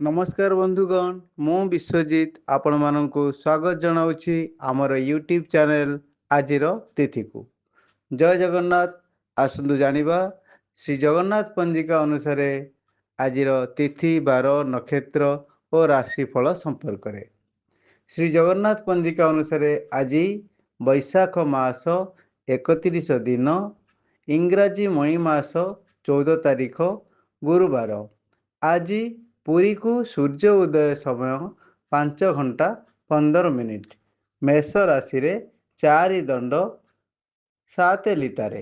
ନମସ୍କାର ବନ୍ଧୁଗଣ, ମୁଁ ବିଶ୍ୱଜିତ ଆପଣମାନଙ୍କୁ ସ୍ୱାଗତ ଜଣାଉଛି ଆମର ୟୁଟ୍ୟୁବ୍ ଚ୍ୟାନେଲ ଆଜିର ତିଥିକୁ। ଜୟ ଜଗନ୍ନାଥ। ଆସନ୍ତୁ ଜାଣିବା ଶ୍ରୀ ଜଗନ୍ନାଥ ପଞ୍ଜିକା ଅନୁସାରେ ଆଜିର ତିଥି, ବାର, ନକ୍ଷତ୍ର ଓ ରାଶିଫଳ ସମ୍ପର୍କରେ। ଶ୍ରୀ ଜଗନ୍ନାଥ ପଞ୍ଜିକା ଅନୁସାରେ ଆଜି ବୈଶାଖ ମାସ 31 ଦିନ, ଇଂରାଜୀ ମଇ ମାସ 14 ତାରିଖ ଗୁରୁବାର। ଆଜି ପୁରୀକୁ ସୂର୍ଯ୍ୟ ଉଦୟ ସମୟ 5 ଘଣ୍ଟା 15 ମିନିଟ୍। ମେଷ ରାଶିରେ 4 ଦଣ୍ଡ 7 ଲିତାରେ।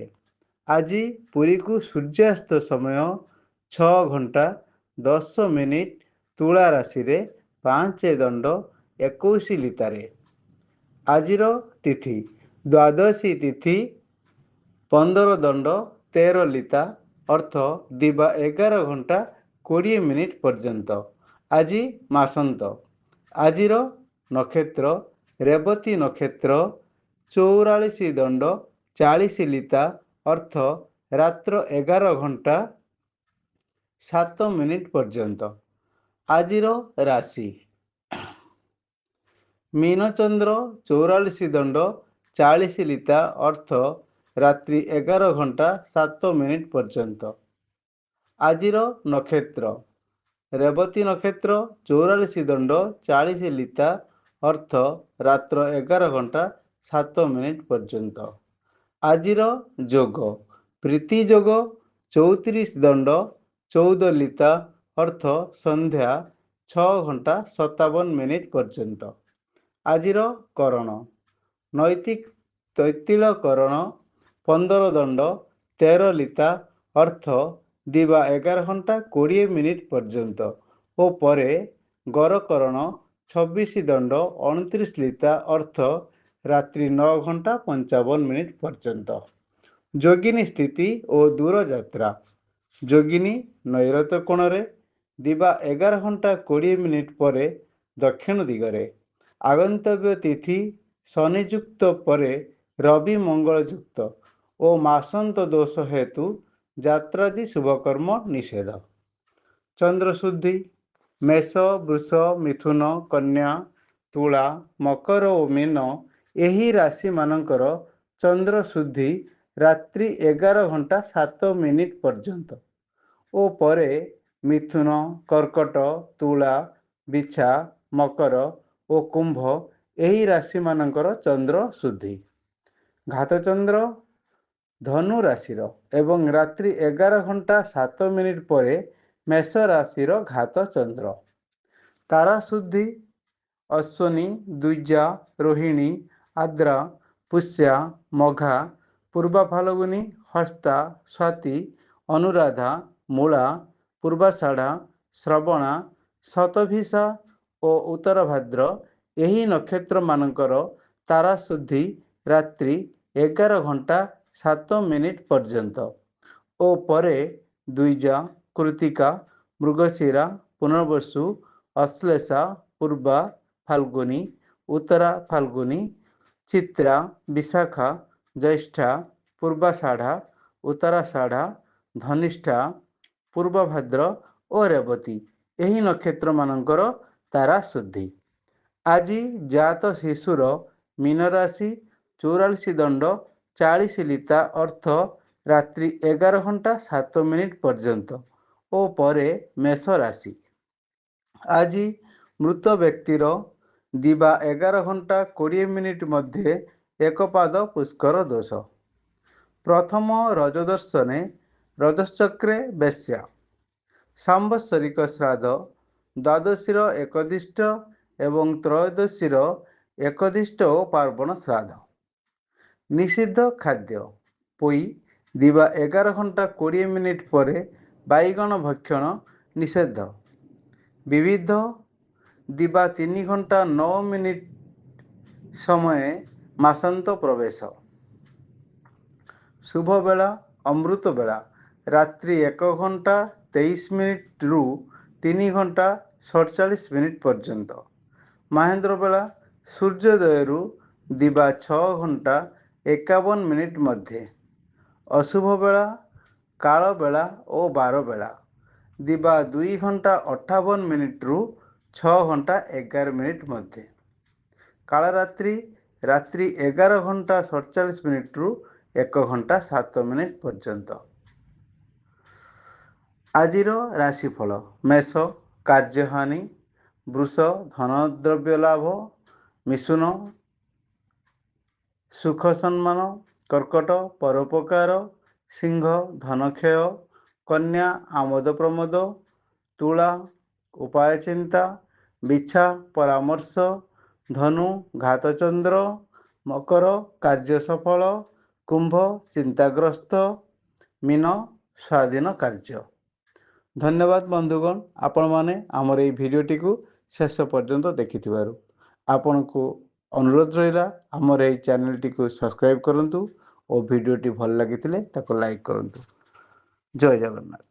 ଆଜି ପୁରୀକୁ ସୂର୍ଯ୍ୟାସ୍ତ ସମୟ 6 ଘଣ୍ଟା 10 ମିନିଟ୍। ତୁଳା ରାଶିରେ 5 ଦଣ୍ଡ 21 ଲିତାରେ। ଆଜିର ତିଥି ଦ୍ୱାଦଶୀ ତିଥି 15 ଦଣ୍ଡ 13 ଲିତା, ଅର୍ଥ ଦିବା 11 ଘଣ୍ଟା 20 ମିନିଟ୍ ପର୍ଯ୍ୟନ୍ତ। ଆଜି ମାସନ୍ତ। ଆଜିର ନକ୍ଷତ୍ର ରେବତୀ ନକ୍ଷତ୍ର 44 ଦଣ୍ଡ 40 ଲିତା, ଅର୍ଥ ରାତ୍ର 11 ଘଣ୍ଟା 7 ମିନିଟ୍ ପର୍ଯ୍ୟନ୍ତ। ଆଜିର ରାଶି ମୀନଚନ୍ଦ୍ର 44 ଦଣ୍ଡ 40 ଲିତା, ଅର୍ଥ ରାତ୍ରି 11 ଘଣ୍ଟା 7 ମିନିଟ୍ ପର୍ଯ୍ୟନ୍ତ। ଆଜିର ନକ୍ଷତ୍ର ରେବତୀ ନକ୍ଷତ୍ର 44 ଦଣ୍ଡ 40 ଲିତା, ଅର୍ଥ ରାତ୍ର 11 ଘଣ୍ଟା 7 ମିନିଟ୍ ପର୍ଯ୍ୟନ୍ତ। ଆଜିର ଯୋଗ ପ୍ରୀତି ଯୋଗ 34 ଦଣ୍ଡ 14 ଲିତା, ଅର୍ଥ ସନ୍ଧ୍ୟା 6 ଘଣ୍ଟା 57 ମିନିଟ୍ ପର୍ଯ୍ୟନ୍ତ। ଆଜିର କରଣ ତୈତିଳ କରଣ 15 ଦଣ୍ଡ 13 ଲିତା, ଅର୍ଥ ଦିବା 11 ଘଣ୍ଟା 20 ମିନିଟ୍ ପର୍ଯ୍ୟନ୍ତ ଓ ପରେ ଗରକରଣ 26 ଦଣ୍ଡ 29 ଲିତା, ଅର୍ଥ ରାତ୍ରି 9 ଘଣ୍ଟା 55 ମିନିଟ୍ ପର୍ଯ୍ୟନ୍ତ। ଯୋଗିନୀ ସ୍ଥିତି ଓ ଦୂରଯାତ୍ରା। ଯୋଗିନୀ ନୈಋତ୍ୟ କୋଣରେ ଦିବା 11 ଘଣ୍ଟା 20 ମିନିଟ୍ ପରେ ଦକ୍ଷିଣ ଦିଗରେ। ଆଗନ୍ତବ୍ୟ ତିଥି ଶନିଯୁକ୍ତ ପରେ ରବି ମଙ୍ଗଳ ଯୁକ୍ତ ଓ ମାସନ୍ତ ଦୋଷ ହେତୁ ଯାତ୍ରାଦି ଶୁଭକର୍ମ ନିଷେଧ। ଚନ୍ଦ୍ରଶୁଦ୍ଧି ମେଷ, ବୃଷ, ମିଥୁନ, କନ୍ୟା, ତୁଳା, ମକର ଓ ମୀନ ଏହି ରାଶିମାନଙ୍କର ଚନ୍ଦ୍ରଶୁଦ୍ଧି ରାତ୍ରି 11 ଘଣ୍ଟା 7 ମିନିଟ୍ ପର୍ଯ୍ୟନ୍ତ ଓ ପରେ ମିଥୁନ, କର୍କଟ, ତୁଳା, ବିଛା, ମକର ଓ କୁମ୍ଭ ଏହି ରାଶିମାନଙ୍କର ଚନ୍ଦ୍ର ଶୁଦ୍ଧି। ଘାତଚନ୍ଦ୍ର ଧନୁ ରାଶିର ଏବଂ ରାତ୍ରି 11 ଘଣ୍ଟା 7 ମିନିଟ୍ ପରେ ମେଷ ରାଶିର ଘାତ ଚନ୍ଦ୍ର। ତାରା ଶୁଦ୍ଧି ଅଶ୍ୱିନୀ, ଦ୍ୱିଜା, ରୋହିଣୀ, ଆଦ୍ରା, ପୁଷ୍ୟା, ମଘା, ପୂର୍ବା ଫାଲ୍ଗୁନୀ, ହସ୍ତା, ସ୍ୱାତି, ଅନୁରାଧା, ମୂଳା, ପୂର୍ବାଷାଢ଼ା, ଶ୍ରବଣା, ଶତଭିଷା ଓ ଉତ୍ତର ଭାଦ୍ର ଏହି ନକ୍ଷତ୍ରମାନଙ୍କର ତାରା ଶୁଦ୍ଧି ରାତ୍ରି 11 ଘଣ୍ଟା 7 ମିନିଟ୍ ପର୍ଯ୍ୟନ୍ତ ଓ ପରେ ଦ୍ୱିଜା, କୃତ୍ତିକା, ମୃଗଶିରା, ପୁନର୍ବସୁ, ଅଶ୍ଳେଷା, ପୂର୍ବା ଫାଲ୍ଗୁନୀ, ଉତ୍ତରା ଫାଲ୍ଗୁନୀ, ଚିତ୍ରା, ବିଶାଖା, ଜ୍ୟେଷ୍ଠା, ପୂର୍ବାଷାଢ଼ା, ଉତ୍ତରାଷାଢ଼ା, ଧନିଷ୍ଠା, ପୂର୍ବଭାଦ୍ର ଓ ରେବତୀ ଏହି ନକ୍ଷତ୍ରମାନଙ୍କର ତାରା ଶୁଦ୍ଧି। ଆଜି ଜାତ ଶିଶୁର ମୀନରାଶି 44 ଦଣ୍ଡ 40 ଲିତା, ଅର୍ଥ ରାତ୍ରି 11 ଘଣ୍ଟା 7 ମିନିଟ୍ ପର୍ଯ୍ୟନ୍ତ ଓ ପରେ ମେଷ ରାଶି। ଆଜି ମୃତ ବ୍ୟକ୍ତିର ଦିବା 11 ଘଣ୍ଟା 20 ମିନିଟ୍ ମଧ୍ୟ ଏକପାଦ ପୁଷ୍କର ଦୋଷ। ପ୍ରଥମ ରଜଦର୍ଶନେ ରଜଚକ୍ରେ ବେଶ୍ୟା। ସାମ୍ବତ୍ସରିକ ଶ୍ରାଦ୍ଧ ଦ୍ୱାଦଶୀର ଏକଦିଷ୍ଟ ଏବଂ ତ୍ରୟୋଦଶୀର ଏକଦିଷ୍ଟ ଓ ପାର୍ବଣ ଶ୍ରାଦ୍ଧ। ନିଷିଦ୍ଧ ଖାଦ୍ୟ ପୋଇ ଦିବା 11 ଘଣ୍ଟା 20 ମିନିଟ୍ ପରେ ବାଇଗଣ ଭକ୍ଷଣ ନିଷେଧ। ବିବିଧ ଦିବା 3 ଘଣ୍ଟା 9 ମିନିଟ୍ ସମୟରେ ମାସାନ୍ତ ପ୍ରବେଶ। ଶୁଭବେଳା ଅମୃତ ବେଳା ରାତ୍ରି 1 ଘଣ୍ଟା 23 ମିନିଟ୍ରୁ 3 ଘଣ୍ଟା 47 ମିନିଟ୍ ପର୍ଯ୍ୟନ୍ତ। ମାହେନ୍ଦ୍ର ବେଳା ସୂର୍ଯ୍ୟୋଦୟରୁ ଦିବା 6 ଘଣ୍ଟା 51 ମିନିଟ୍ ମଧ୍ୟରେ। ଅଶୁଭ ବେଳା କାଳ ବେଳା ଓ ବାର ବେଳା ଦିବା 2 ଘଣ୍ଟା 58 ମିନିଟ୍ରୁ 6 ଘଣ୍ଟା 11 ମିନିଟ୍ ମଧ୍ୟରେ। କାଳରାତ୍ରି ରାତ୍ରି 11 ଘଣ୍ଟା 47 ମିନିଟ୍ରୁ 1 ଘଣ୍ଟା 7 ମିନିଟ୍ ପର୍ଯ୍ୟନ୍ତ। ଆଜିର ରାଶିଫଳ। ମେଷ କାର୍ଯ୍ୟହାନି, ବୃଷ ଧନଦ୍ରବ୍ୟ ଲାଭ, ମିଥୁନ ସୁଖ ସମ୍ମାନ, କର୍କଟ ପରୋପକାର, ସିଂହ ଧନକ୍ଷୟ, କନ୍ୟା ଆମୋଦ ପ୍ରମୋଦ, ତୁଳା ଉପାୟ ଚିନ୍ତା, ବିଛା ପରାମର୍ଶ, ଧନୁ ଘାତଚନ୍ଦ୍ର, ମକର କାର୍ଯ୍ୟ ସଫଳ, କୁମ୍ଭ ଚିନ୍ତାଗ୍ରସ୍ତ, ମୀନ ସ୍ୱାଧୀନ କାର୍ଯ୍ୟ। ଧନ୍ୟବାଦ ବନ୍ଧୁଗଣ, ଆପଣମାନେ ଆମର ଏହି ଭିଡ଼ିଓଟିକୁ ଶେଷ ପର୍ଯ୍ୟନ୍ତ ଦେଖିଥିବାରୁ। ଆପଣଙ୍କୁ ଅନୁରୋଧ ରହିଲା ଆମର ଏହି ଚ୍ୟାନେଲଟିକୁ ସବସ୍କ୍ରାଇବ୍ କରନ୍ତୁ ଓ ଭିଡ଼ିଓଟି ଭଲ ଲାଗିଥିଲେ ତାକୁ ଲାଇକ୍ କରନ୍ତୁ। ଜୟ ଜଗନ୍ନାଥ।